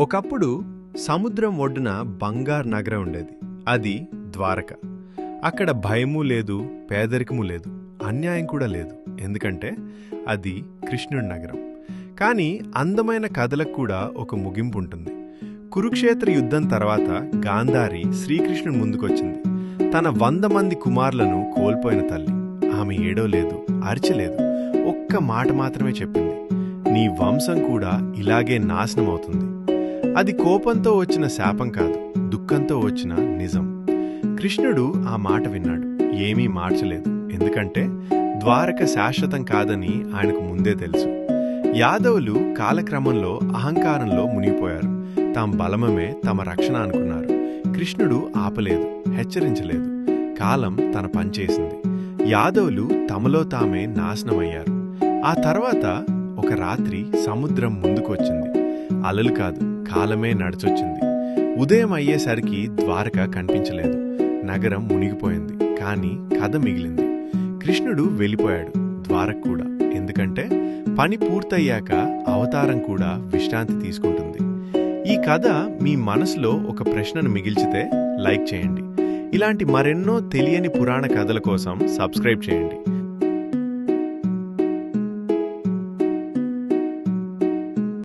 ఒకప్పుడు సముద్రం ఒడ్డున బంగారు నగరం ఉండేది. అది ద్వారక. అక్కడ భయమూ లేదు, పేదరికమూ లేదు, అన్యాయం కూడా లేదు. ఎందుకంటే అది కృష్ణుడి నగరం. కానీ అందమైన కథలకు కూడా ఒక ముగింపు ఉంటుంది. కురుక్షేత్ర యుద్ధం తర్వాత గాంధారి శ్రీకృష్ణుడి ముందుకొచ్చింది. తన 100 మంది కుమారులను కోల్పోయిన తల్లి. ఆమె ఏడవలేదు, అరిచలేదు, ఒక్క మాట మాత్రమే చెప్పింది: నీ వంశం కూడా ఇలాగే నాశనమవుతుంది. అది కోపంతో వచ్చిన శాపం కాదు, దుఃఖంతో వచ్చిన నిజం. కృష్ణుడు ఆ మాట విన్నాడు, ఏమీ మార్చలేదు. ఎందుకంటే ద్వారక శాశ్వతం కాదని ఆయనకు ముందే తెలుసు. యాదవులు కాలక్రమంలో అహంకారంలో మునిగిపోయారు. తమ బలమమే తమ రక్షణ అనుకున్నారు. కృష్ణుడు ఆపలేదు, హెచ్చరించలేదు. కాలం తన పనిచేసింది. యాదవులు తమలో తామే నాశనమయ్యారు. ఆ తర్వాత ఒక రాత్రి సముద్రం ముందుకొచ్చింది. అలలు కాదు, కాలమే నడిచొచ్చింది. ఉదయం అయ్యేసరికి ద్వారక కనిపించలేదు. నగరం మునిగిపోయింది. కానీ కథ మిగిలింది. కృష్ణుడు వెళ్ళిపోయాడు, ద్వారక కూడా. ఎందుకంటే పని పూర్తయ్యాక అవతారం కూడా విశ్రాంతి తీసుకుంటుంది. ఈ కథ మీ మనసులో ఒక ప్రశ్నను మిగిల్చితే లైక్ చేయండి. ఇలాంటి మరెన్నో తెలియని పురాణ కథల కోసం సబ్స్క్రైబ్ చేయండి.